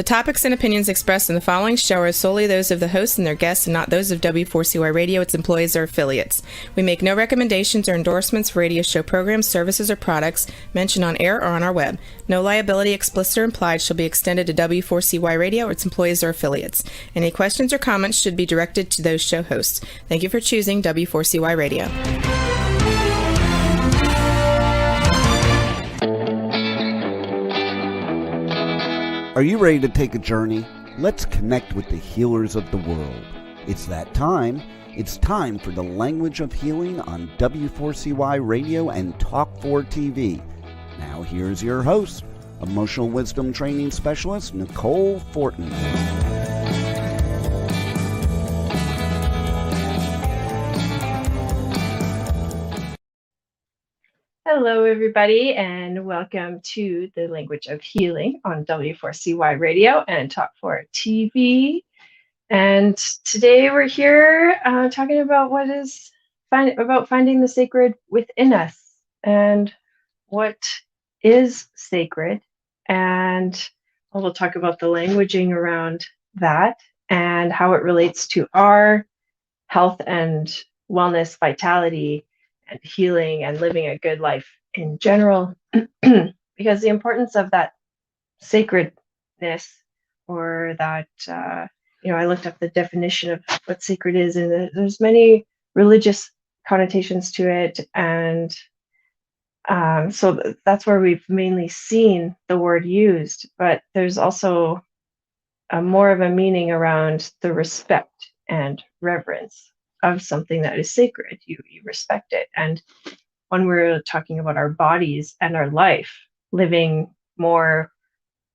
topics and opinions expressed in the following show are solely those of the hosts and their guests and not those of W4CY Radio, its employees, or affiliates. We make no recommendations or endorsements for radio show programs, services, or products mentioned on air or on our web. No liability, explicit or implied, shall be extended to W4CY Radio or its employees or affiliates. Any questions or comments should be directed to those show hosts. Thank you for choosing W4CY Radio. Are you ready to take a journey? Let's connect with the healers of the world. It's that time. It's time for the Language of Healing on W4CY Radio and Talk4 TV. Now here's your host, Emotional Wisdom Training Specialist Nicole Fortin. Hello, everybody, and welcome to the Language of Healing on W4CY Radio and Talk4 TV. And today we're here talking about finding the sacred within us and what is sacred. And we'll talk about the languaging around that and how it relates to our health and wellness, vitality, and healing and living a good life in general, because the importance of that sacredness, or that, I looked up the definition of what sacred is, and there's many religious connotations to it. And so that's where we've mainly seen the word used, but there's also more of a meaning around the respect and reverence of something that is sacred. You respect it. And when we're talking about our bodies and our life, living more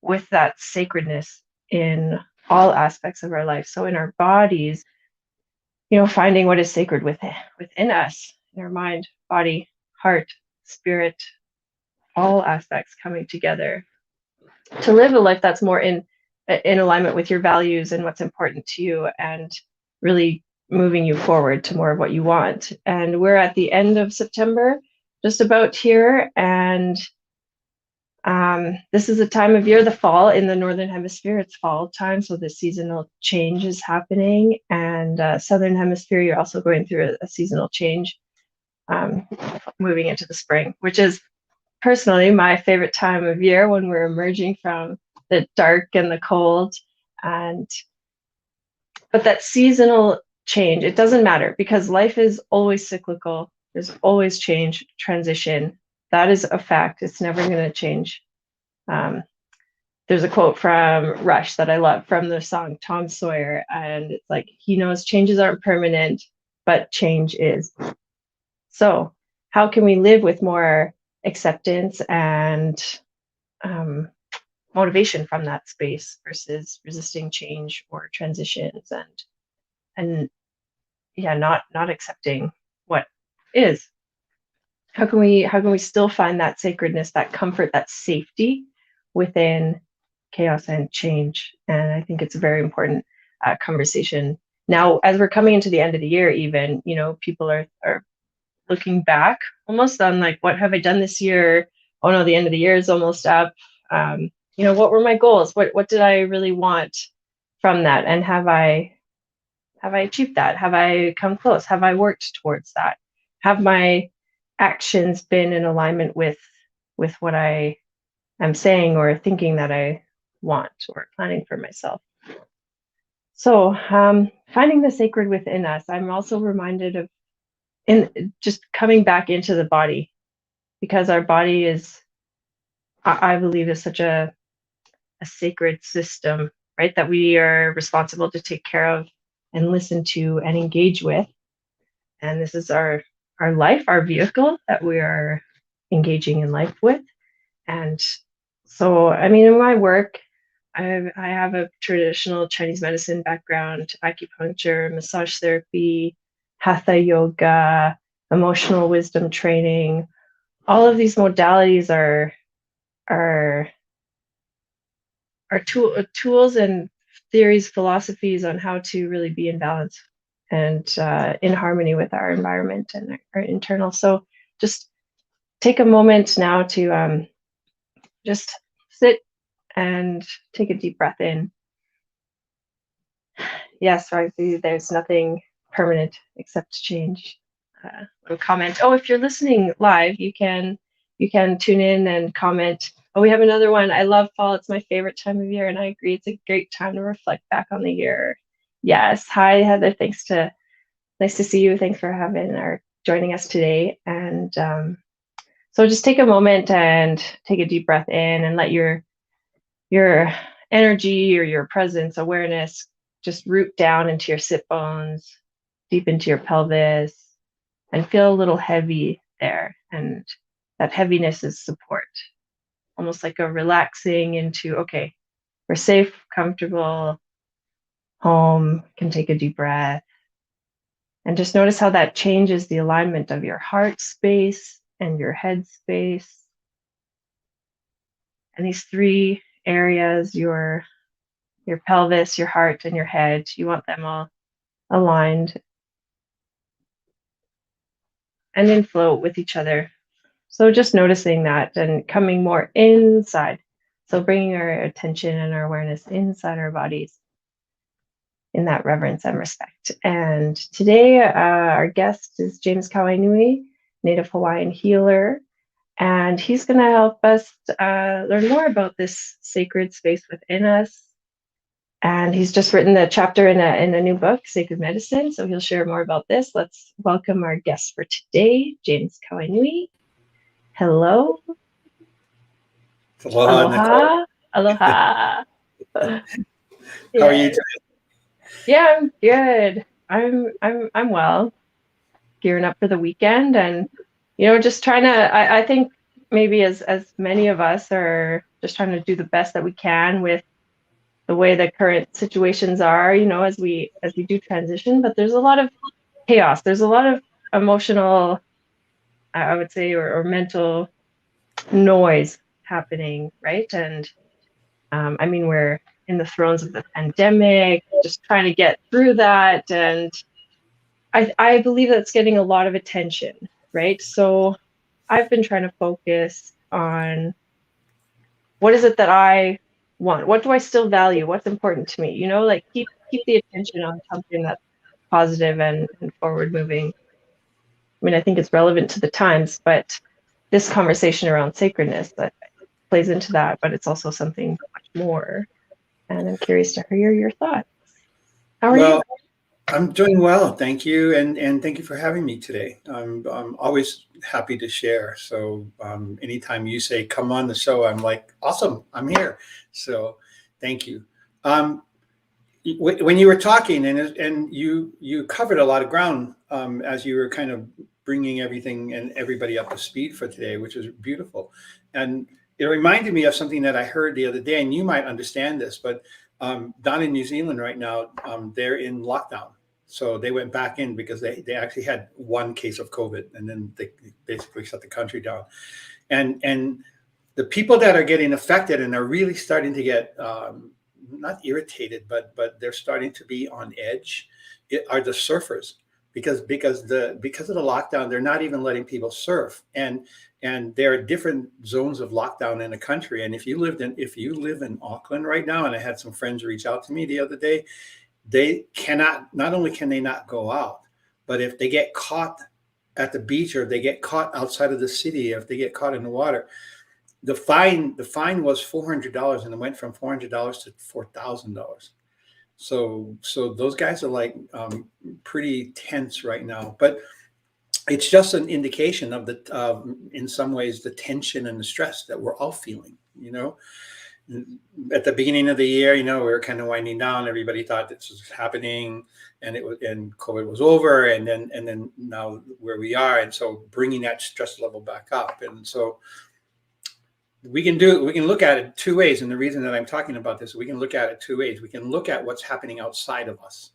with that sacredness in all aspects of our life. So in our bodies, finding what is sacred within us, in our mind, body, heart, spirit, all aspects coming together to live a life that's more in alignment with your values and what's important to you, and really moving you forward to more of what you want. And we're at the end of September, just about here. And this is a time of year, the fall in the Northern Hemisphere, it's fall time. So the seasonal change is happening. And Southern Hemisphere, you're also going through a seasonal change, moving into the spring, which is personally my favorite time of year, when we're emerging from the dark and the cold. But that seasonal change, it doesn't matter, because life is always cyclical. There's always change, transition. That is a fact. It's never going to change. There's a quote from Rush that I love, from the song Tom Sawyer, and it's like, he knows changes aren't permanent, but change is. So how can we live with more acceptance and motivation from that space versus resisting change or transitions and not accepting what is? How can we still find that sacredness, that comfort, that safety within chaos and change? And I think it's a very important conversation now, as we're coming into the end of the year. Even people are looking back almost on, like, what have I done this year? Oh no, the end of the year is almost up. What were my goals? What did I really want from that? And have I achieved that? Have I come close? Have I worked towards that? Have my actions been in alignment with what I am saying or thinking that I want or planning for myself? So finding the sacred within us, I'm also reminded of in just coming back into the body, because our body is, I believe, is such a sacred system, right? That we are responsible to take care of and listen to and engage with. And this is our life, our vehicle that we are engaging in life with. And so, in my work, I have a traditional Chinese medicine background, acupuncture, massage therapy, hatha yoga, emotional wisdom training. All of these modalities are tools and theories, philosophies on how to really be in balance and in harmony with our environment and our internal. So just take a moment now to just sit and take a deep breath in. Yes, right. There's nothing permanent except change. Little comment. Oh, if you're listening live, you can tune in and comment. Oh, we have another one. I love fall. It's my favorite time of year, and I agree. It's a great time to reflect back on the year. Yes. Hi, Heather. Nice to see you. Thanks for having or joining us today. And so just take a moment and take a deep breath in and let your energy or your presence, awareness, just root down into your sit bones, deep into your pelvis, and feel a little heavy there. And that heaviness is support, almost like a relaxing into, okay, we're safe, comfortable, home, can take a deep breath. And just notice how that changes the alignment of your heart space and your head space. And these three areas, your pelvis, your heart, and your head, you want them all aligned and in flow with each other. So just noticing that and coming more inside. So bringing our attention and our awareness inside our bodies in that reverence and respect. And today, our guest is James Kawainui, Native Hawaiian Healer. And he's going to help us learn more about this sacred space within us. And he's just written a chapter in a new book, Sacred Medicine. So he'll share more about this. Let's welcome our guest for today, James Kawainui. Hello. Aloha, Aloha. Aloha. How are you today? Yeah, I'm good. I'm well. Gearing up for the weekend, and just trying to. I think maybe as many of us are just trying to do the best that we can with the way the current situations are. As we do transition, but there's a lot of chaos. There's a lot of emotional, I would say, or mental noise happening, right? And I mean, we're in the throes of the pandemic, just trying to get through that. And I believe that's getting a lot of attention, right? So I've been trying to focus on what is it that I want? What do I still value? What's important to me? Like keep the attention on something that's positive and forward moving. I mean, I think it's relevant to the times, but this conversation around sacredness that plays into that, but it's also something much more. And I'm curious to hear your thoughts. How are you? I'm doing well, thank you, and thank you for having me today. I'm always happy to share. So anytime you say come on the show, I'm like, awesome, I'm here. So thank you. When you were talking, and you covered a lot of ground as you were kind of bringing everything and everybody up to speed for today, which is beautiful. And it reminded me of something that I heard the other day, and you might understand this, but down in New Zealand right now, they're in lockdown. So they went back in because they actually had one case of COVID, and then they basically shut the country down. And the people that are getting affected and are really starting to get not irritated, but they're starting to be on edge are the surfers, because of the lockdown, they're not even letting people surf. And there are different zones of lockdown in the country. And if you live in Auckland right now, and I had some friends reach out to me the other day, they cannot, not only can they not go out, but if they get caught at the beach, or if they get caught outside of the city, if they get caught in the water, the fine was $400, and it went from $400 to $4,000. So those guys are like pretty tense right now. But it's just an indication of in some ways, the tension and the stress that we're all feeling. At the beginning of the year, we were kind of winding down. Everybody thought this was happening, and COVID was over, and then now where we are, and so bringing that stress level back up. And so we can look at it two ways. And the reason that I'm talking about this, we can look at it two ways. We can look at what's happening outside of us,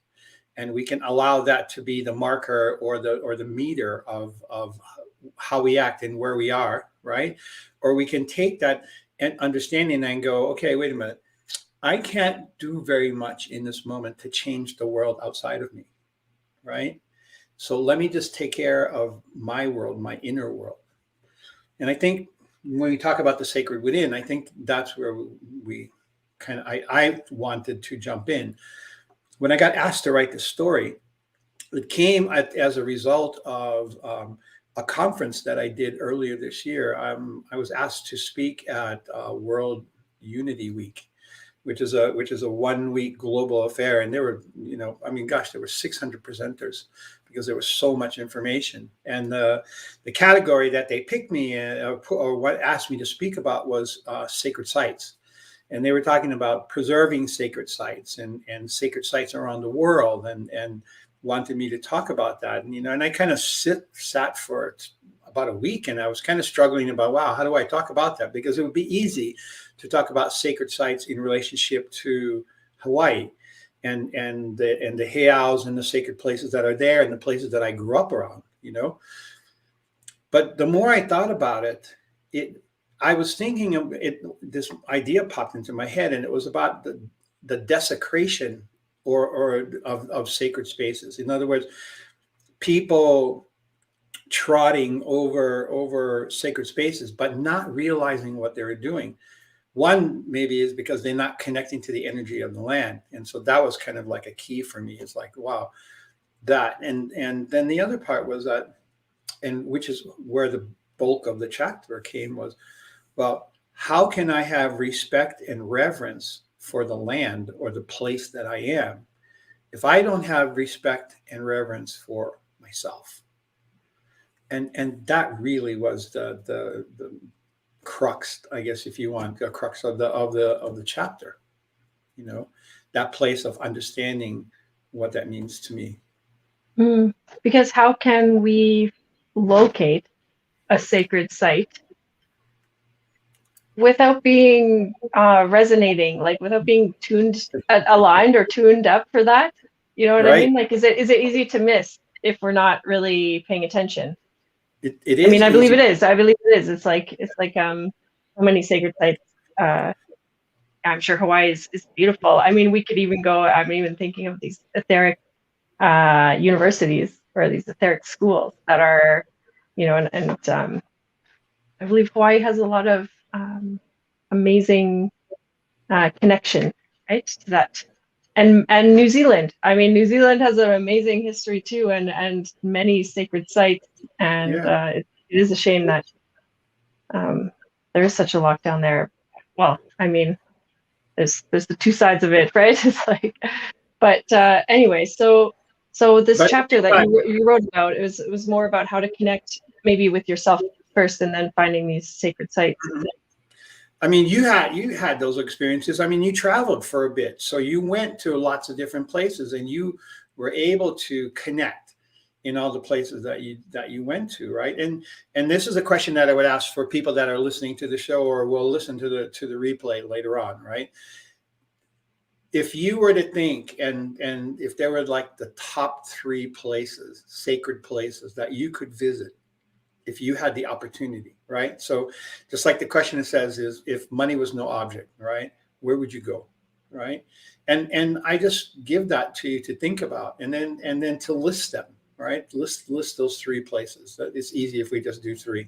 and we can allow that to be the marker or the meter of how we act and where we are, right? Or we can take that and understanding and go, okay, wait a minute, I can't do very much in this moment to change the world outside of me, right? So let me just take care of my world, my inner world. And I think when we talk about the sacred within, I think that's where we I wanted to jump in. When I got asked to write the story, it came as a result of a conference that I did earlier this year. I was asked to speak at World Unity Week, which is a 1 week global affair. And there were, there were 600 presenters because there was so much information. And the category that they picked me in, or what asked me to speak about was sacred sites. And they were talking about preserving sacred sites and sacred sites around the world, and wanted me to talk about that. And I kind of sat for about a week, and I was kind of struggling about, wow, how do I talk about that? Because it would be easy to talk about sacred sites in relationship to Hawaii and the heiaus and the sacred places that are there and the places that I grew up around, But the more I thought about it, I was thinking of it. This idea popped into my head, and it was about the desecration of sacred spaces. In other words, people trotting over sacred spaces, but not realizing what they were doing. One maybe is because they're not connecting to the energy of the land, and so that was kind of like a key for me. It's like, wow, that, and then the other part was that, and which is where the bulk of the chapter came, was, well, how can I have respect and reverence for the land or the place that I am if I don't have respect and reverence for myself? And that really was the crux, I guess, if you want, the crux of the chapter. That place of understanding what that means to me. Because how can we locate a sacred site without being resonating, like without being aligned or tuned up for that? You know what I mean? Like, is it easy to miss if we're not really paying attention? It is. I mean, I believe it is. It's like so many sacred sites. I'm sure Hawaii is beautiful. I mean, we could even go. I'm even thinking of these etheric universities or these etheric schools that are, and I believe Hawaii has a lot of amazing connection, right, to that. And New Zealand. I mean, New Zealand has an amazing history too, and many sacred sites. And it is a shame that there is such a lockdown there. Well, I mean, there's the two sides of it, right? It's like, but anyway, so this chapter that you wrote about, it was more about how to connect maybe with yourself first, and then finding these sacred sites. I mean, you had those experiences. I mean, you traveled for a bit, so you went to lots of different places, and you were able to connect in all the places that you went to, right? And this is a question that I would ask for people that are listening to the show or will listen to the replay later on, right? If you were to think, and if there were like the top 3 places, sacred places that you could visit, if you had the opportunity, right? So just like the question it says is, if money was no object, right? Where would you go, right? And I just give that to you to think about, and then to list them, right? List those 3 places. It's easy if we just do 3.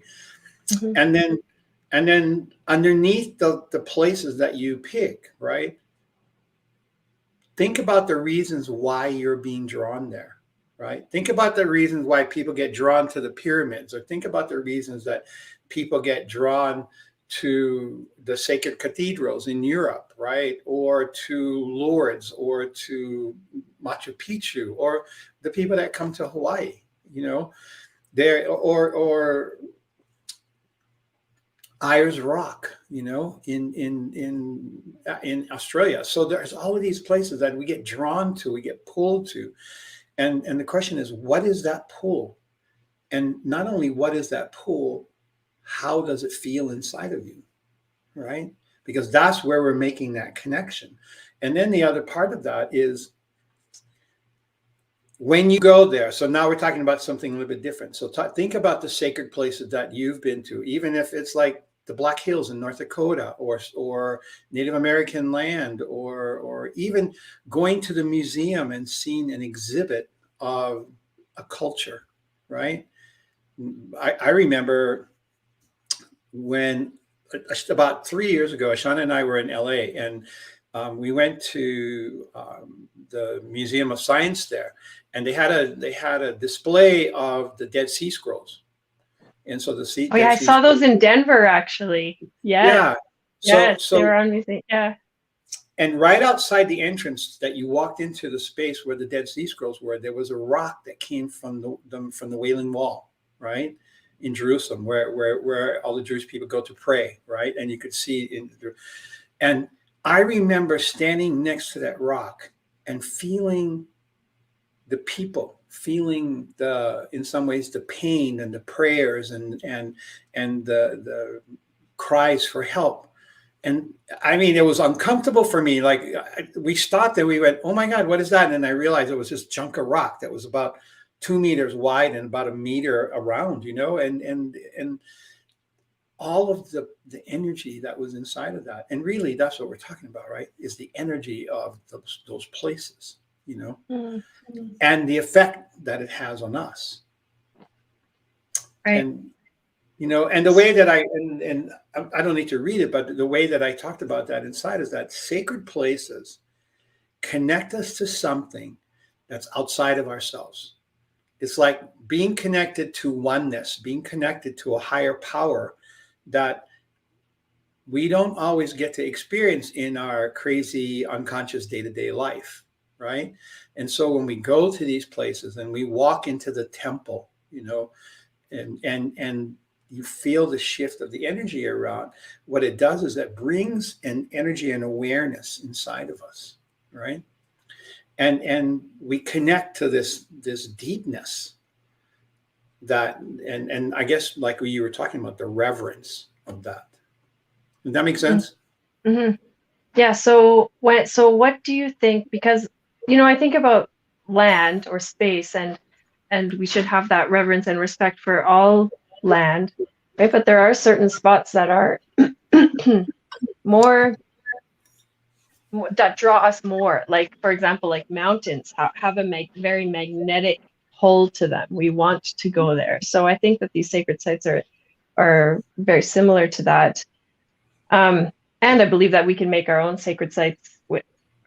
Mm-hmm. And then underneath the places that you pick, right? Think about the reasons why you're being drawn there. Right? Think about the reasons why people get drawn to the pyramids, or think about the reasons that people get drawn to the sacred cathedrals in Europe, right? Or to Lourdes, or to Machu Picchu, or the people that come to Hawaii, there, or Ayers Rock, in Australia. So there's all of these places that we get drawn to, we get pulled to. And the question is, what is that pull? And not only what is that pull, how does it feel inside of you, right? Because that's where we're making that connection. And then the other part of that is when you go there. So now we're talking about something a little bit different. So think about the sacred places that you've been to, even if it's like the Black Hills in North Dakota, or Native American land, or even going to the museum and seeing an exhibit of a culture, right? I remember when about 3 years ago, Ashana and I were in LA, and We went to the Museum of Science there, and they had a display of the Dead Sea Scrolls. And so Oh yeah, Dead I Sea saw those Scrolls, in Denver actually. Yes, yeah. yes, they So were on music. Yeah. and right outside the entrance that you walked into the space where the Dead Sea Scrolls were, there was a rock that came from the Wailing Wall, right, in Jerusalem, where all the Jewish people go to pray, right, and you could see in. And I remember standing next to that rock and feeling the people, feeling in some ways the pain and the prayers and the cries for help. And I mean, it was uncomfortable for me. Like we stopped and we went, "Oh my God, what is that?" And then I realized it was this chunk of rock that was about 2 meters wide and about a meter around, and all of the energy that was inside of that. And really, that's what we're talking about, right? Is the energy of those places, Mm-hmm. and the effect that it has on us. Right. And and the way that and I don't need to read it, but the way that I talked about that inside is that sacred places connect us to something that's outside of ourselves. It's like being connected to oneness, being connected to a higher power that we don't always get to experience in our crazy, unconscious day-to-day life, right? And so when we go to these places and we walk into the temple, and you feel the shift of the energy around, what it does is that brings an energy and awareness inside of us, right? And we connect to this deepness that, and I guess like you were talking about, the reverence of that. Does that make sense? Mm-hmm. Yeah. So what do you think? Because I think about land or space, and we should have that reverence and respect for all land, right? But there are certain spots that are more that draw us more. Like for example, like mountains have a very magnetic pull to them. We want to go there. So I think that these sacred sites are very similar to that. And I believe that we can make our own sacred sites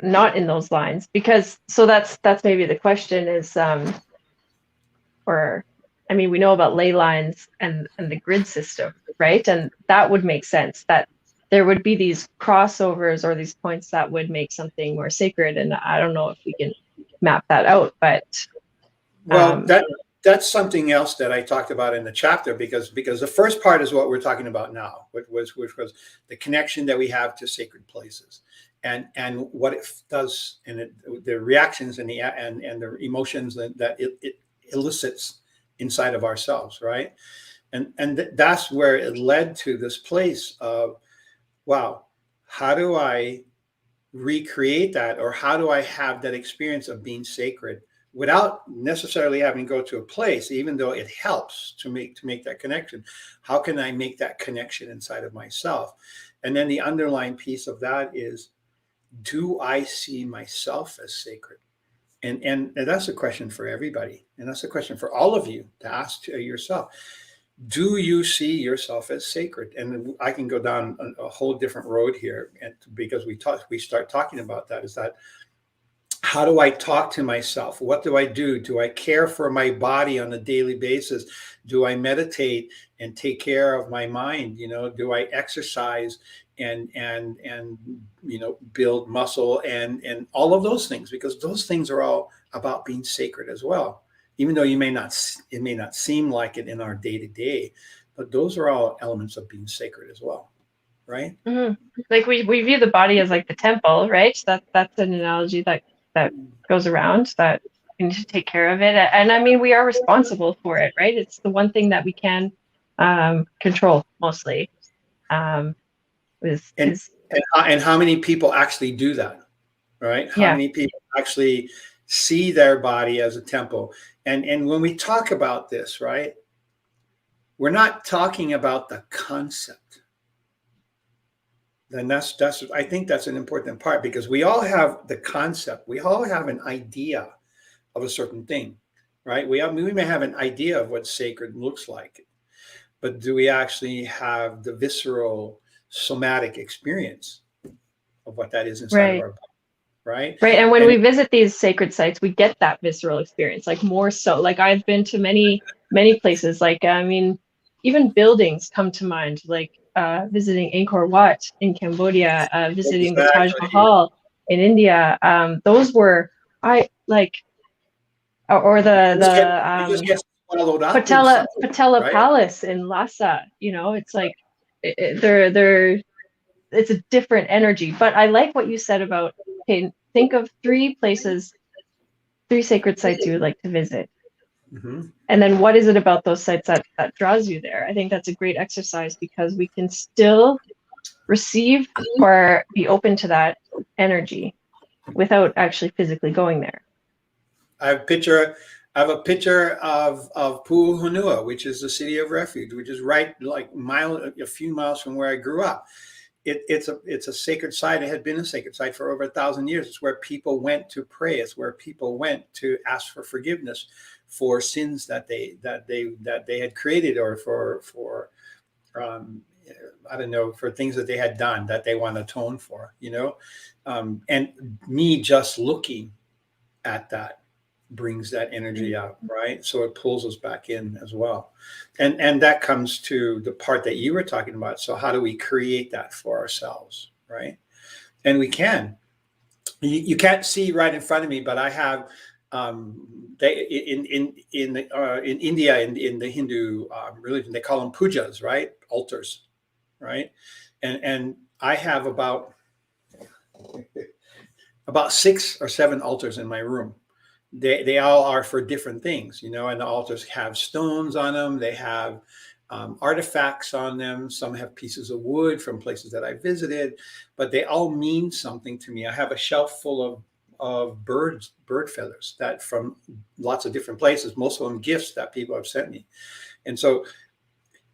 not in those lines, because so that's maybe the question is, or I mean, we know about ley lines and the grid system, right? And that would make sense that there would be these crossovers or these points that would make something more sacred. And I don't know if we can map that out, but well, that's something else that I talked about in the chapter, because the first part is what we're talking about now, which was the connection that we have to sacred places, and what it does, and the reactions and the emotions that it elicits inside of ourselves, right? And that's where it led to this place of, wow, how do I recreate that, or how do I have that experience of being sacred without necessarily having to go to a place, even though it helps to make that connection? How can I make that connection inside of myself? And then the underlying piece of that is, do I see myself as sacred? And that's a question for everybody, and that's a question for all of you to ask to yourself. Do you see yourself as sacred? And I can go down a whole different road here, and because we start talking about that, is that, how do I talk to myself? What do I do? Do I care for my body on a daily basis? Do I meditate and take care of my mind? Do I exercise and build muscle and all of those things? Because those things are all about being sacred as well. Even though it may not seem like it in our day to day, but those are all elements of being sacred as well, right? mm-hmm. Like we view the body as like the temple, right? That's an analogy that goes around, that we need to take care of it. And I mean, we are responsible for it, right? It's the one thing that we can control mostly. And how many people actually do that, right? How Yeah. many people actually see their body as a temple? And when we talk about this, right, we're not talking about the concept. Then that's I think that's an important part, because we all have the concept. We all have an idea of a certain thing, right? We may have an idea of what sacred looks like, but do we actually have the visceral somatic experience of of what that is inside of Right. our body, right? Right. And when And we visit these sacred sites, we get that visceral experience, like more so. Like I've been to many, many places. Like, I mean, even buildings come to mind, like visiting Angkor Wat in Cambodia, visiting the Taj exactly. Mahal in India. Those were, I like, or You just the get swallowed up inside, Patella right? Palace in Lhasa. You know, it's like they're it's a different energy. But I like what you said about, okay, think of three places, three sacred sites you would like to visit. Hmm. And then what is it about those sites that draws you there? I think that's a great exercise because we can still receive or be open to that energy without actually physically going there. I have a picture. I have a picture of Pu'uhonua, which is the city of refuge, which is right like a few miles from where I grew up. It's a sacred site. It had been a sacred site for over 1,000 years. It's where people went to pray. It's where people went to ask for forgiveness for sins that they had created, or for um, I don't know, for things that they had done that they want to atone for. And me just looking at that brings that energy out, right? So it pulls us back in as well. And that comes to the part that you were talking about. So how do we create that for ourselves, right? And we can. You can't see right in front of me, but I have they in India, in the Hindu religion, they call them pujas, right? Altars, right? And I have about 6 or 7 altars in my room. They all are for different things, and the altars have stones on them. They have artifacts on them. Some have pieces of wood from places that I visited, but they all mean something to me. I have a shelf full of bird feathers that from lots of different places, most of them gifts that people have sent me. And so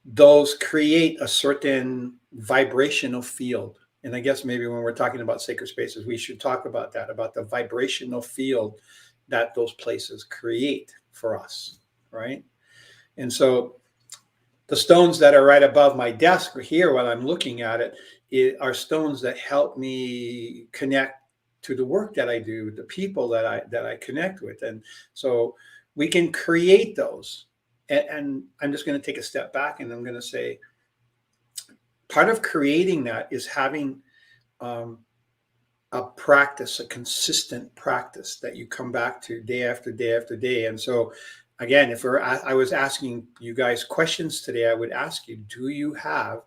those create a certain vibrational field. And I guess maybe when we're talking about sacred spaces, we should talk about that, about the vibrational field that those places create for us, right? And so the stones that are right above my desk here while I'm looking at it are stones that help me connect to the work that I do, the people that I connect with. And so we can create those. And I'm just going to take a step back, and I'm going to say part of creating that is having a practice, a consistent practice that you come back to day after day after day. And so again, if I was asking you guys questions today, I would ask you, do you have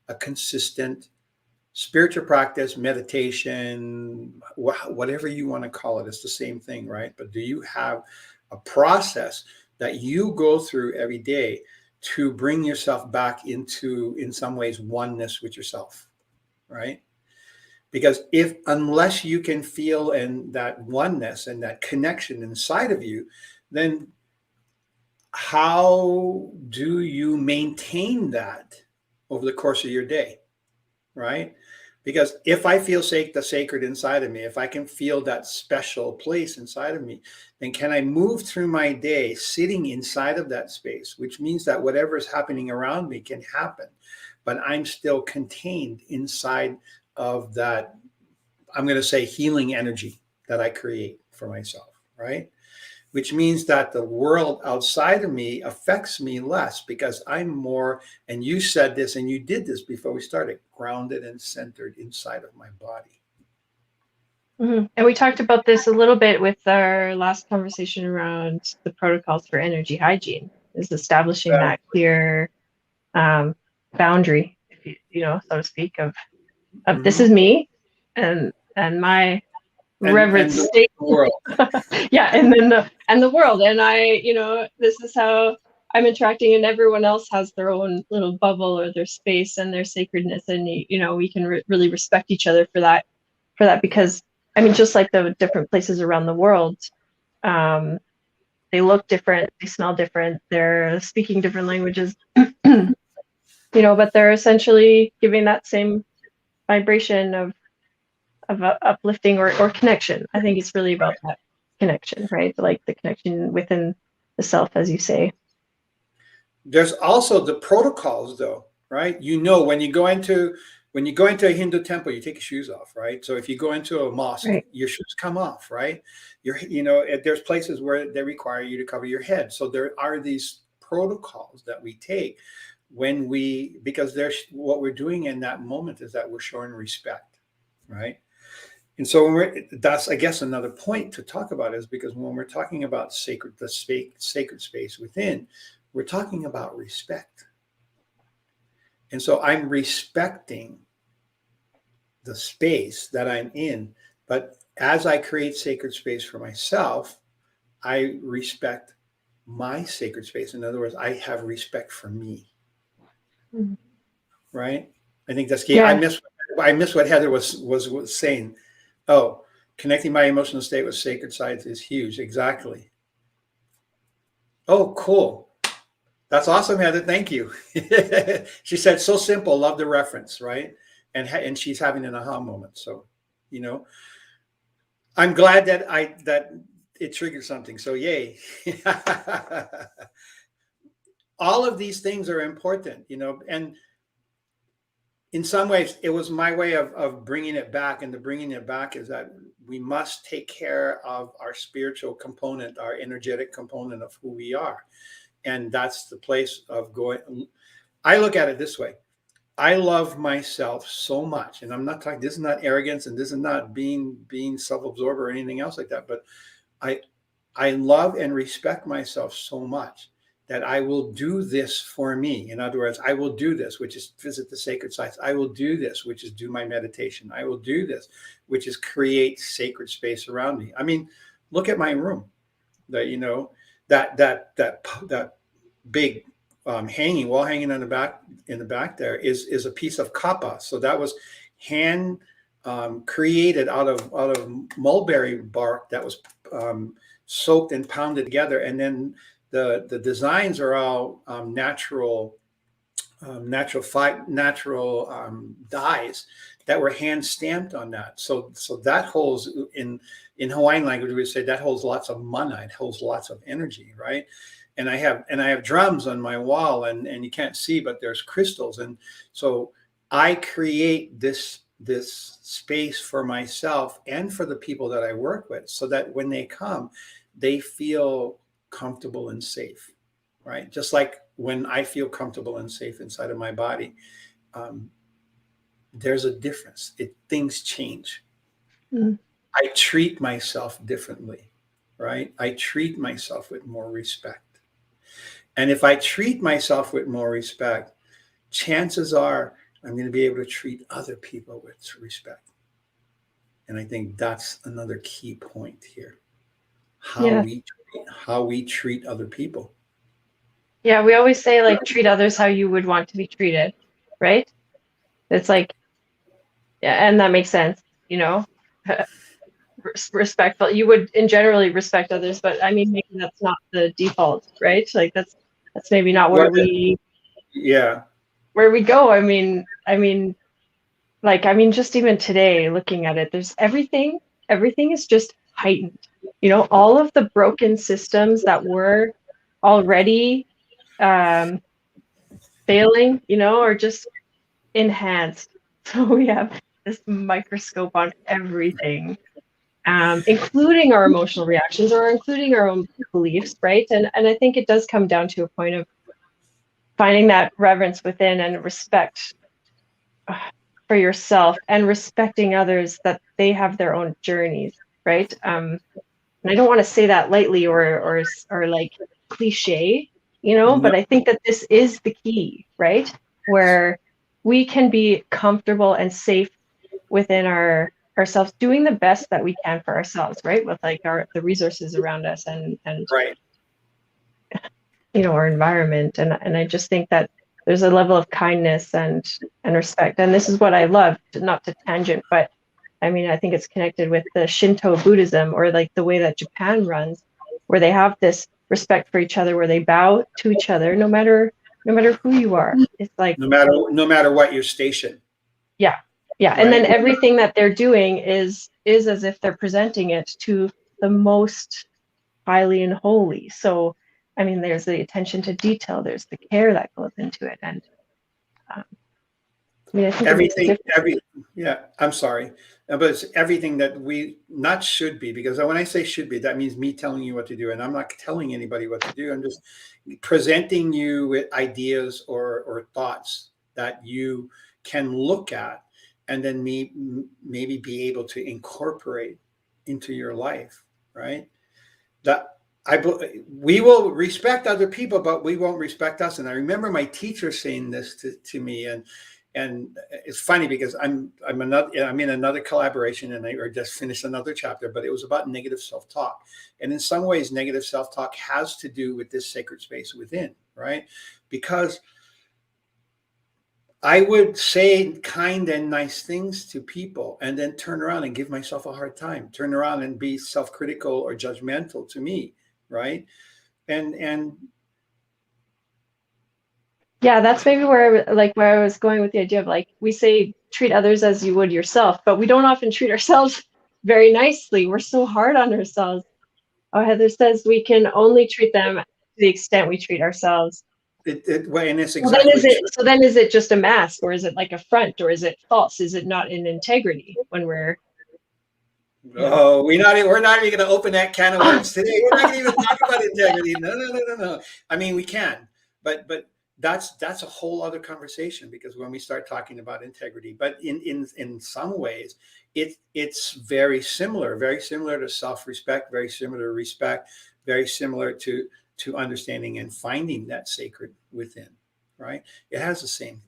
a consistent spiritual practice, meditation, whatever you want to call it? It's the same thing, right? But do you have a process that you go through every day to bring yourself back into, in some ways, oneness with yourself, right? Because unless you can feel and that oneness and that connection inside of you, then how do you maintain that over the course of your day, right? Because if I feel the sacred inside of me, if I can feel that special place inside of me, then can I move through my day sitting inside of that space, which means that whatever is happening around me can happen, but I'm still contained inside of that, I'm going to say, healing energy that I create for myself, right? Which means that the world outside of me affects me less because I'm more, and you said this and you did this before we started, grounded and centered inside of my body. Mm-hmm. And we talked about this a little bit with our last conversation around the protocols for energy hygiene, is establishing that clear boundary, if so to speak, of this is me and my reverent and the state. world. Yeah, and then the world, and I, this is how I'm interacting, and everyone else has their own little bubble or their space and their sacredness, and we can really respect each other for that because I mean, just like the different places around the world, they look different, they smell different, they're speaking different languages, but they're essentially giving that same vibration of uplifting or connection. I think it's really about that connection, right? Like the connection within the self, as you say. There's also the protocols, though, right? When you go into When you go into a Hindu temple, you take your shoes off, right? So if you go into a mosque, Right. your shoes come off, right? There's places where they require you to cover your head. So there are these protocols that we take because what we're doing in that moment is that we're showing respect, right? And so that's, I guess, another point to talk about, is because when we're talking about sacred space within, we're talking about respect. And so I'm respecting the space that I'm in, but as I create sacred space for myself, I respect my sacred space. In other words, I have respect for me, Mhm. right? I think that's key. Yeah. I miss what Heather was saying. Oh, connecting my emotional state with sacred sites is huge. Exactly. Oh, cool. That's awesome, Heather. Thank you. She said, so simple. Love the reference, right? And she's having an aha moment. So, I'm glad that it triggered something. So yay. All of these things are important, and in some ways it was my way of bringing it back. And the bringing it back is that we must take care of our spiritual component, our energetic component of who we are. And that's the place of going. I look at it this way. I love myself so much, and I'm not talking, this is not arrogance, and this is not being self-absorbed or anything else like that, but I love and respect myself so much that I will do this for me. In other words, I will do this, which is visit the sacred sites. I will do this, which is do my meditation. I will do this, which is create sacred space around me. I mean, look at my room. That big hanging wall hanging in the back there is a piece of kapa. So that was hand created out of mulberry bark that was soaked and pounded together, and then the designs are all natural dyes that were hand stamped on that. So that holds, in Hawaiian language we would say, that holds lots of mana. It holds lots of energy, right? And I have drums on my wall, and you can't see, but there's crystals. And so I create this space for myself and for the people that I work with, so that when they come, they feel comfortable and safe, right? Just like when I feel comfortable and safe inside of my body, there's a difference. Things change. Mm. I treat myself differently, right? I treat myself with more respect. And if I treat myself with more respect, chances are I'm going to be able to treat other people with respect. And I think that's another key point here. How we treat other people. Yeah, we always say, like, treat others how you would want to be treated, right? It's like, yeah, and that makes sense, respectful. You would in generally respect others, but I mean, maybe that's not the default, right? Like that's maybe not where we go. I mean, just even today, looking at it, there's everything is just heightened. All of the broken systems that were already failing, are just enhanced. So we have this microscope on everything, including our emotional reactions or including our own beliefs, right? And I think it does come down to a point of finding that reverence within and respect for yourself, and respecting others, that they have their own journeys, right? And I don't want to say that lightly or like cliche, but I think that this is the key, right? Where we can be comfortable and safe within ourselves, doing the best that we can for ourselves, right? With like the resources around us and right. Our environment. And I just think that there's a level of kindness and respect. And this is what I love, not to tangent, but I mean, I think it's connected with the Shinto Buddhism, or like the way that Japan runs, where they have this respect for each other, where they bow to each other, no matter who you are. It's like, no matter what your station. Yeah. Right? And then everything that they're doing is as if they're presenting it to the most highly and holy. So, I mean, there's the attention to detail, there's the care that goes into it. And I mean, I think it makes a Everything, difference. yeah, I'm sorry. But it's everything that we not should be, because when I say should be, that means me telling you what to do. And I'm not telling anybody what to do. I'm just presenting you with ideas or thoughts that you can look at and then maybe be able to incorporate into your life, right? That we will respect other people, but we won't respect us. And I remember my teacher saying this to me, and it's funny because I'm in another collaboration, and I just finished another chapter, but it was about negative self-talk. And in some ways, negative self-talk has to do with this sacred space within, right? Because I would say kind and nice things to people and then turn around and give myself a hard time, turn around and be self-critical or judgmental to me, right? And Yeah, that's maybe where I was going with the idea of like we say treat others as you would yourself, but we don't often treat ourselves very nicely. We're so hard on ourselves. Oh, Heather says we can only treat them to the extent we treat ourselves. and it's Well, then exactly true. is it just a mask, or is it like a front, or is it false? Is it not in integrity when we're, you know? Oh, we're not even going to open that can of worms today. We're not going to even talk about integrity. No, no, no, no, no. I mean, we can, but that's a whole other conversation, because when we start talking about integrity, but in some ways, it's very similar to self-respect, very similar to respect, very similar to understanding and finding that sacred within. Right? It has the same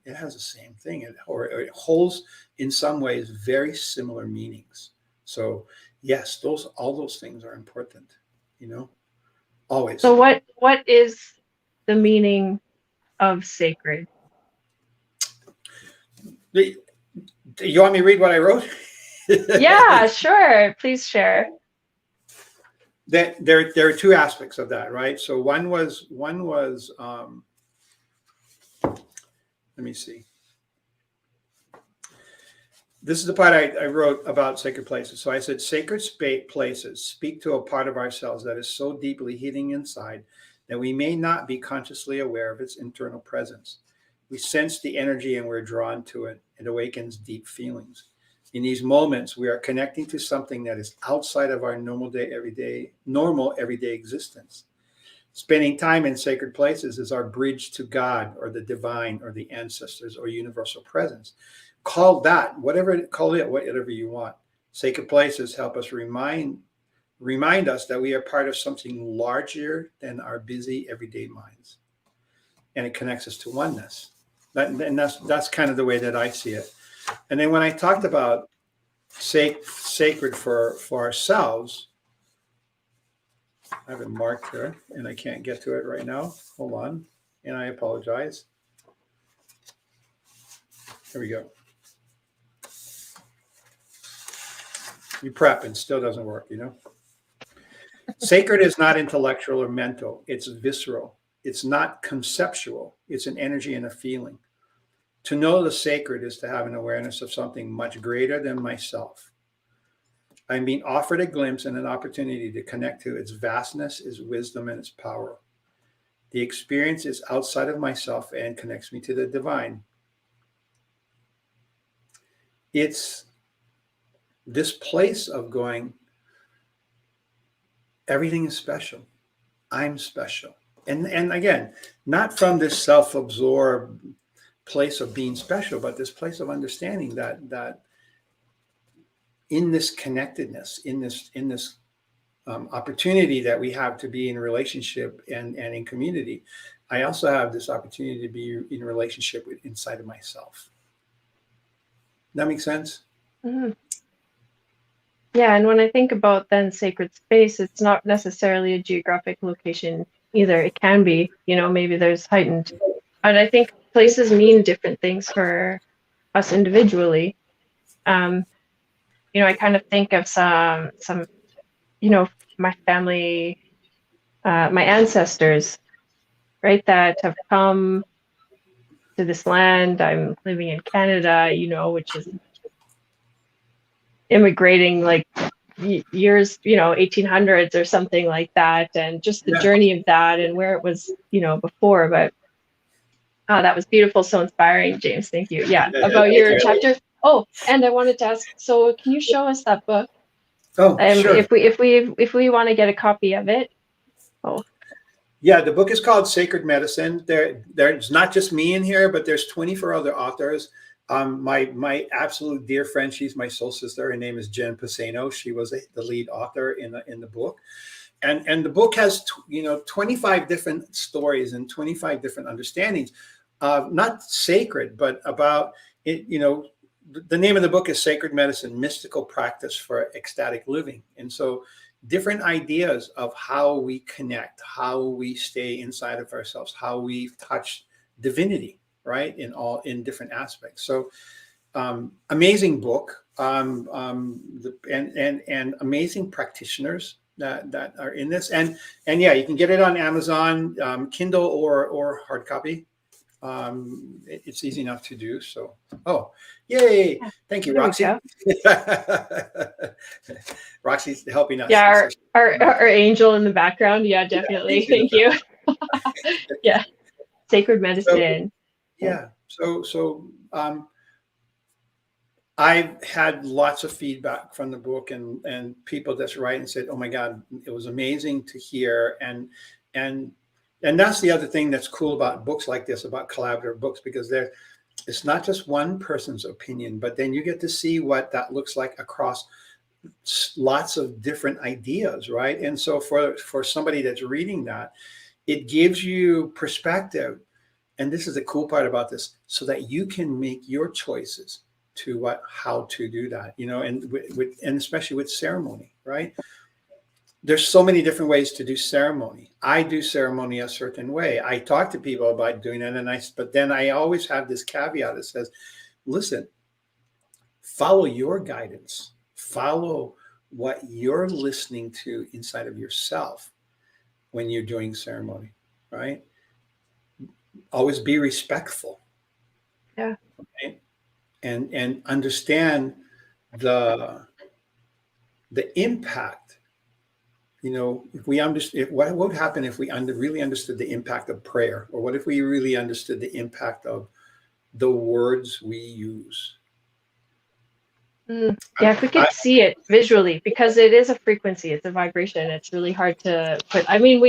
thing, or it holds in some ways very similar meanings. So yes, all those things are important, always. So what is the meaning of sacred? You want me to read what I wrote? Yeah, sure. Please share. There are two aspects of that, right? So one was let me see. This is the part I wrote about sacred places. So I said, sacred places speak to a part of ourselves that is so deeply hidden inside that we may not be consciously aware of its internal presence. We sense the energy and we're drawn to it. It awakens deep feelings. In these moments, we are connecting to something that is outside of our normal everyday existence. Spending time in sacred places is our bridge to God or the divine or the ancestors or universal presence. Call it whatever you want. Sacred places help us remind us that we are part of something larger than our busy everyday minds, and it connects us to oneness. And that's kind of the way that I see it. And then when I talked about sacred for ourselves, I have it marked here, and I can't get to it right now. Hold on, and I apologize. Here we go. You prep and still doesn't work, Sacred is not intellectual or mental. It's visceral. It's not conceptual. It's an energy and a feeling. To know the sacred is to have an awareness of something much greater than myself. I'm being offered a glimpse and an opportunity to connect to its vastness, its wisdom, and its power. The experience is outside of myself and connects me to the divine. It's this place of going, everything is special. I'm special. And again, not from this self-absorbed place of being special, but this place of understanding that in this connectedness, in this opportunity that we have to be in relationship and in community, I also have this opportunity to be in relationship with inside of myself. That makes sense? Mm-hmm. Yeah, and when I think about then sacred space, it's not necessarily a geographic location either. It can be, maybe there's heightened. But I think places mean different things for us individually. I kind of think of some, my family, my ancestors, right, that have come to this land. I'm living in Canada, which is immigrating like years, 1800s or something like that, and just the journey of that and where it was, before. But Oh, that was beautiful. So inspiring, James. Thank you. Yeah, about Thank your you. chapter. Oh, and I wanted to ask, so can you show us that book? Oh, sure. If we want to get a copy of it. Oh, Yeah, the book is called Sacred Medicine. There's not just me in here, but there's 24 other authors. My absolute dear friend, she's my soul sister. Her name is Jen Pisano. She was the lead author in the book, and the book has 25 different stories and 25 different understandings, not sacred, but about it. The name of the book is Sacred Medicine: Mystical Practice for Ecstatic Living, and so different ideas of how we connect, how we stay inside of ourselves, how we touch divinity, right? In different aspects. So amazing book, and amazing practitioners that are in this, and yeah, you can get it on Amazon, Kindle or hard copy. It's easy enough to do. So, oh, yay! yeah. Thank you, There we Roxy. go. Roxy's helping us. Yeah, our angel in the background. Yeah, definitely. Angel in Thank the you. Yeah, sacred So, medicine. yeah. I've had lots of feedback from the book and people that's write and said, "Oh my God, it was amazing to hear." And that's the other thing that's cool about books like this, about collaborative books, because it's not just one person's opinion, but then you get to see what that looks like across lots of different ideas, right? And so for somebody that's reading that, it gives you perspective. And this is the cool part about this, so that you can make your choices to how to do that, and especially with ceremony, right? There's so many different ways to do ceremony. I do ceremony a certain way. I talk to people about doing it, but then I always have this caveat that says, listen, follow your guidance, follow what you're listening to inside of yourself when you're doing ceremony, right? Always be respectful. Yeah. Right? And understand the impact. If we understand, what would happen if we really understood the impact of prayer, or what if we really understood the impact of the words we use? Yeah, if we could see it visually, because it is a frequency, it's a vibration. It's really hard to put. I mean,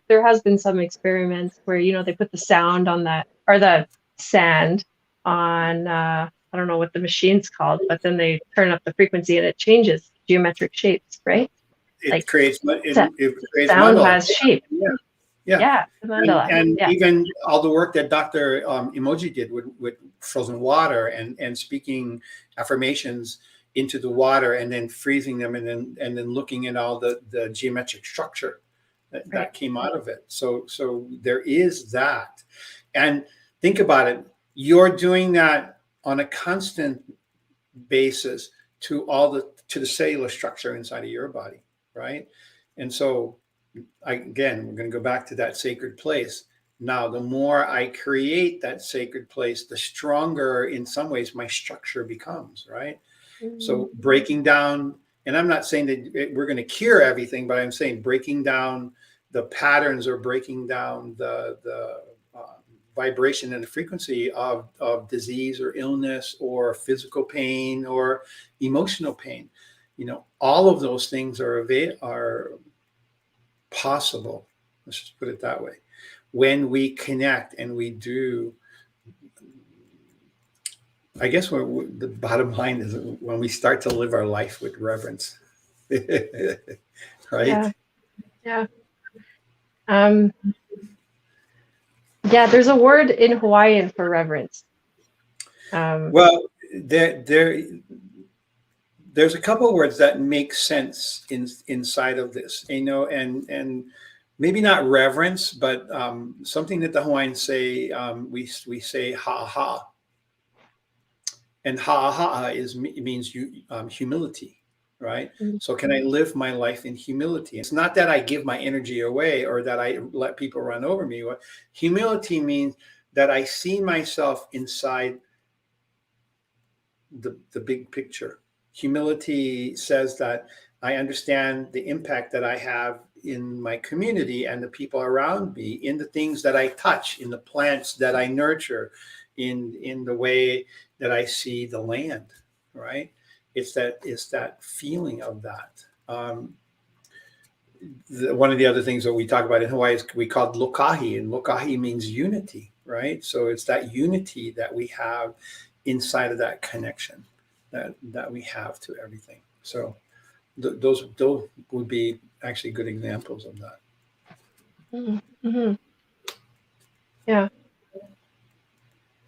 there has been some experiments where, they put the sound on that, or the sand on, I don't know what the machine's called, but then they turn up the frequency and it changes geometric shapes, right? It creates sound mandala. has shape. Yeah. Yeah, the mandala. And Yeah. even all the work that Dr. Emoji did with frozen water and speaking affirmations into the water and then freezing them and then looking at all the geometric structure that came out of it. So there is that. And think about it. You're doing that on a constant basis to the cellular structure inside of your body, right? And so again, we're going to go back to that sacred place. Now, the more I create that sacred place, the stronger, in some ways, my structure becomes, right? Mm-hmm. So breaking down, and I'm not saying that we're going to cure everything, but I'm saying breaking down the patterns, or breaking down the vibration and the frequency of disease or illness or physical pain or emotional pain. All of those things are possible, let's just put it that way, when we connect and we do. I guess the bottom line is when we start to live our life with reverence. Right? Yeah. Yeah, there's a word in Hawaiian for reverence. Well, there's a couple of words that make sense inside of this, and maybe not reverence, but something that the Hawaiians say. We say ha. And ha means humility, right? Mm-hmm. So can I live my life in humility? It's not that I give my energy away or that I let people run over me. Humility means that I see myself inside the big picture, Humility says that I understand the impact that I have in my community and the people around me, in the things that I touch, in the plants that I nurture, in the way that I see the land, right? It's that feeling of that. One of the other things that we talk about in Hawaii is we call it lokahi, and lokahi means unity, right? So it's that unity that we have inside of that connection that we have to everything. So those would be actually good examples of that. Mm-hmm. Yeah.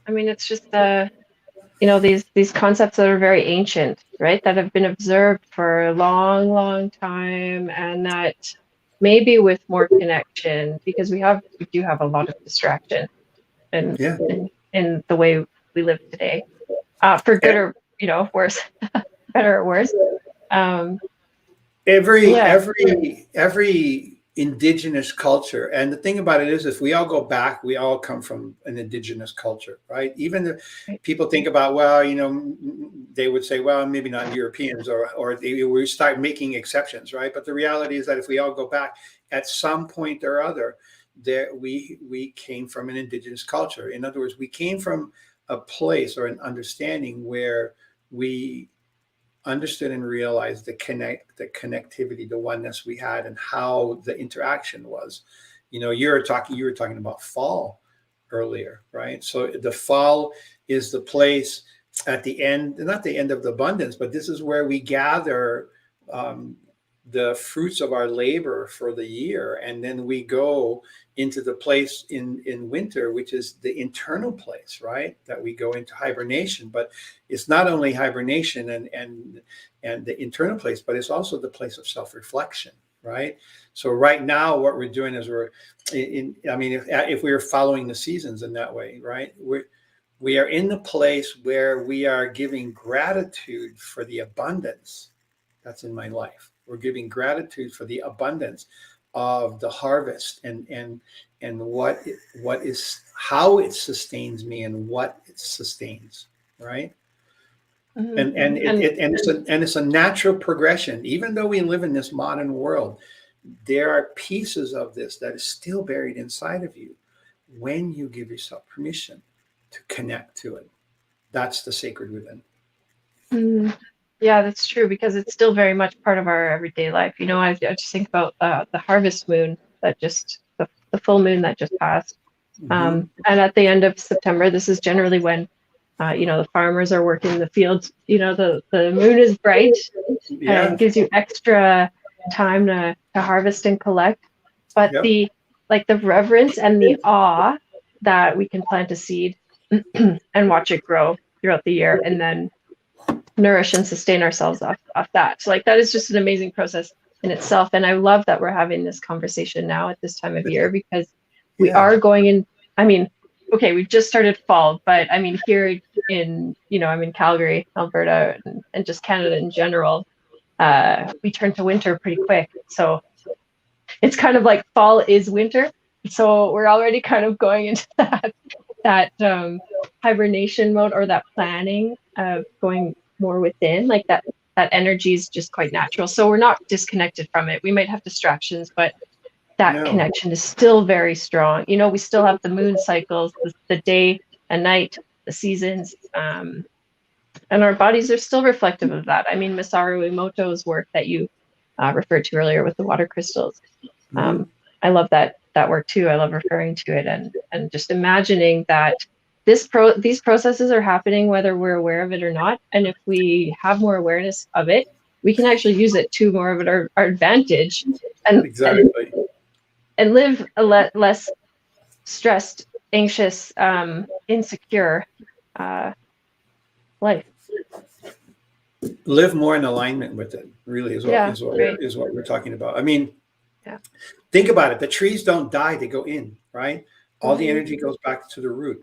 I mean, it's just these concepts that are very ancient, right? That have been observed for a long, long time, and that maybe with more connection, because we do have a lot of distraction in Yeah. in the way we live today, for good or worse, better or worse. Every indigenous culture, and the thing about it is, if we all go back, we all come from an indigenous culture, right? Even the people think about, well, they would say, well, maybe not Europeans, or we start making exceptions, right? But the reality is that if we all go back at some point or other, there we came from an indigenous culture. In other words, we came from a place or an understanding where we understood and realized the connectivity, the oneness we had, and how the interaction was. You were talking about fall earlier, right? So the fall is the place at the end, not the end of the abundance, but this is where we gather the fruits of our labor for the year, and then we go into the place in winter, which is the internal place, right? That we go into hibernation. But it's not only hibernation and the internal place, but it's also the place of self-reflection, right? So right now, what we're doing is if we were following the seasons in that way, right? We are in the place where we are giving gratitude for the abundance that's in my life. We're giving gratitude for the abundance of the harvest and how it sustains me and what it sustains, right? Mm-hmm. And it's a natural progression. Even though we live in this modern world, there are pieces of this that is still buried inside of you when you give yourself permission to connect to it. That's the sacred within. Mm-hmm. Yeah, that's true, because it's still very much part of our everyday life. I just think about the harvest moon that the full moon that just passed. Mm-hmm. And at the end of September, this is generally when, the farmers are working the fields. The moon is bright and gives you extra time to harvest and collect. But the reverence and the awe that we can plant a seed and watch it grow throughout the year, and then nourish and sustain ourselves off that. So that is just an amazing process in itself. And I love that we're having this conversation now at this time of year, because we are going in. Okay, we've just started fall, but here I'm in Calgary, Alberta, and just Canada in general, we turn to winter pretty quick. So it's kind of like fall is winter. So we're already kind of going into that hibernation mode, or that planning of going more within, that energy is just quite natural. So we're not disconnected from it. We might have distractions, but that connection is still very strong. We still have the moon cycles, the day and night, the seasons, and our bodies are still reflective of that. Masaru Emoto's work that you referred to earlier with the water crystals. I love that work too. I love referring to it and just imagining that these processes are happening whether we're aware of it or not. And if we have more awareness of it, we can actually use it to more of our advantage, and live a less stressed, anxious, insecure life. Live more in alignment with it, really, is what we're talking about. Think about it. The trees don't die, they go in, right? All the energy goes back to the roots.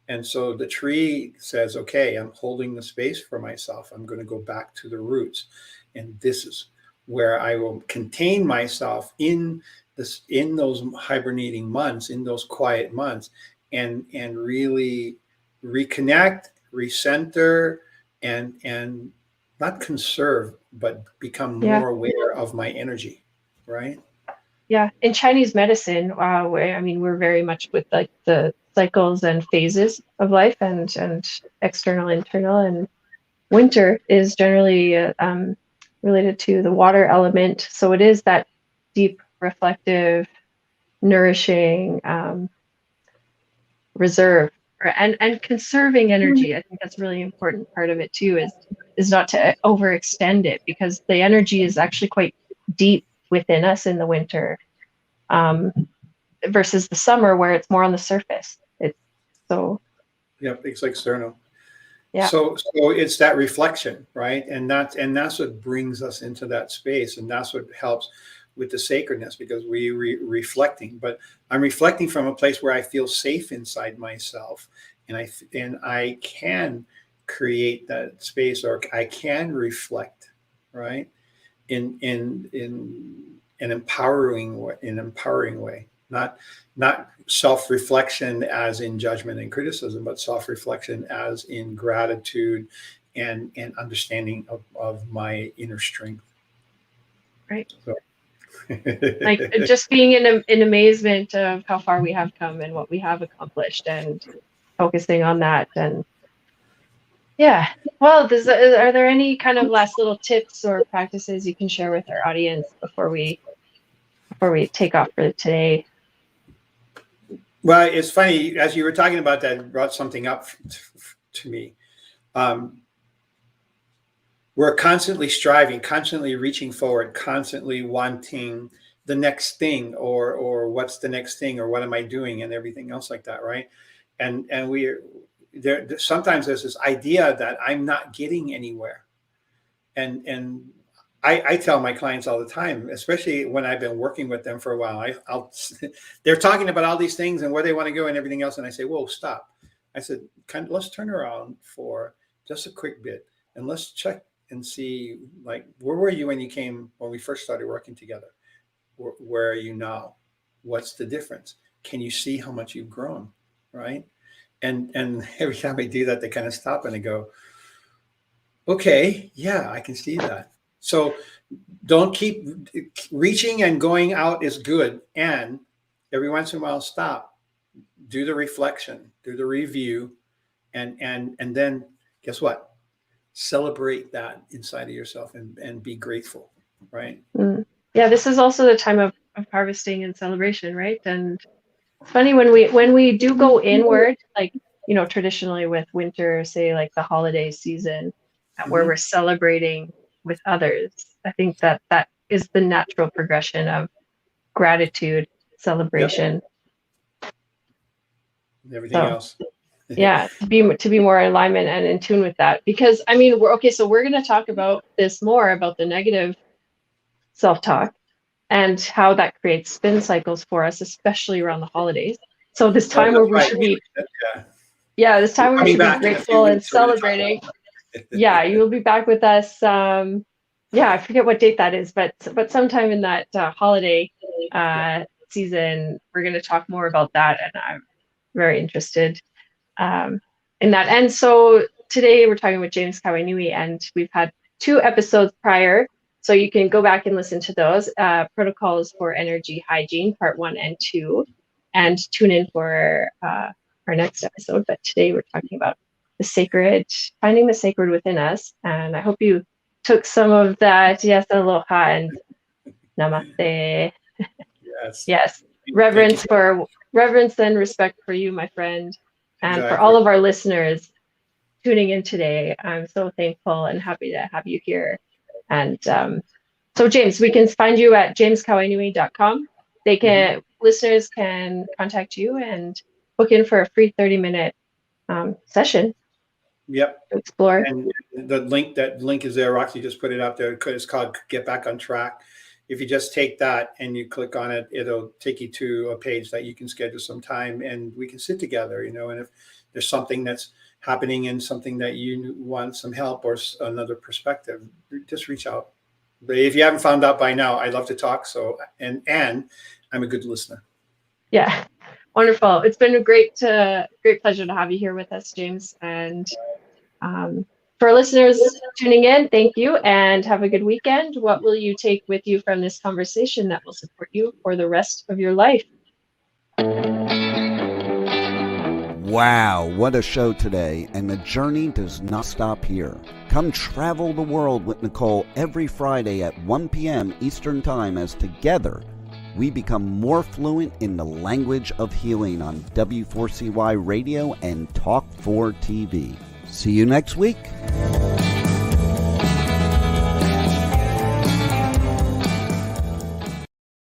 And so the tree says, okay, I'm holding the space for myself. I'm going to go back to the roots. And this is where I will contain myself in those hibernating months, in those quiet months, and really reconnect, recenter, and not conserve, but become Yeah. more aware of my energy, right? Yeah. In Chinese medicine, we're very much with like the cycles and phases of life, and external, internal, and winter is generally related to the water element. So it is that deep, reflective, nourishing reserve, and conserving energy. I think that's a really important part of it too, is not to overextend it, because the energy is actually quite deep within us in the winter, um, versus the summer where it's more on the surface. It's so, Yep, it's external. yeah. So it's that reflection, right? And that's what brings us into that space, and that's what helps with the sacredness, because we reflecting. But I'm reflecting from a place where I feel safe inside myself, and I can create that space, or I can reflect, right? In an empowering way, not self-reflection as in judgment and criticism, but self-reflection as in gratitude and understanding of my inner strength. Right. So Like just being in amazement of how far we have come and what we have accomplished, and focusing on that. And yeah, well, are there any kind of last little tips or practices you can share with our audience before we take off for today? well, it's funny, as you were talking about that, it brought something up to me. We're constantly striving, constantly reaching forward, constantly wanting the next thing, or what's the next thing, or what am I doing, and everything else like that, right? And we there sometimes there's this idea that I'm not getting anywhere, and I tell my clients all the time, especially when I've been working with them for a while, I'll they're talking about all these things and where they want to go and everything else, and I say, whoa, stop. I said, let's turn around for just a quick bit, and let's check and see, like, where were you when we first started working together? Where are you now? What's the difference? Can you see how much you've grown, right? And every time I do that, they kind of stop and they go, okay, yeah, I can see that. So don't keep reaching, and going out is good. And every once in a while, stop, do the reflection, do the review, and then guess what? Celebrate that inside of yourself, and be grateful, right? Yeah, this is also the time of harvesting and celebration, right? And it's funny when we do go inward, like, traditionally with winter, say like the holiday season, where Mm-hmm. we're celebrating with others. I think that is the natural progression of gratitude, celebration. Yep. Everything So else. yeah, to be more in alignment and in tune with that. Because we're going to talk about this more, about the negative self-talk and how that creates spin cycles for us, especially around the holidays. So this Oh, time where that's we right. should be, Yeah. this time We're where we coming should be back in a few grateful and weeks. So we're going to talk celebrating. about that. Yeah, you will be back with us. Yeah, I forget what date that is, but sometime in that holiday season, we're going to talk more about that, and I'm very interested in that. And so today we're talking with James Kawainui, and we've had 2 episodes prior, so you can go back and listen to those. Protocols for Energy Hygiene, part 1 and 2, and tune in for our next episode. But today we're talking about the sacred, finding the sacred within us. And I hope you took some of that. Yes, aloha and namaste. Yes. Yes, Thank you. reverence and respect for you, my friend, and for Exactly. all of our listeners tuning in today. I'm so thankful and happy to have you here. And so James, we can find you at jameskawainui.com. Listeners can contact you and book in for a free 30-minute session Yep. to explore. And that link is there. Roxy just put it up there. It's called Get Back on Track. If you just take that and you click on it, it'll take you to a page that you can schedule some time, and we can sit together, and if there's something that's happening and something that you want some help or another perspective, just reach out. But if you haven't found out by now, I love to talk. So, and I'm a good listener. Yeah, wonderful. It's been a great pleasure to have you here with us, James. And For listeners tuning in, thank you and have a good weekend. What will you take with you from this conversation that will support you for the rest of your life? Wow, what a show today, and the journey does not stop here. Come travel the world with Nicole every Friday at 1 p.m. Eastern Time as together we become more fluent in the language of healing on W4CY Radio and Talk 4 TV. See you next week.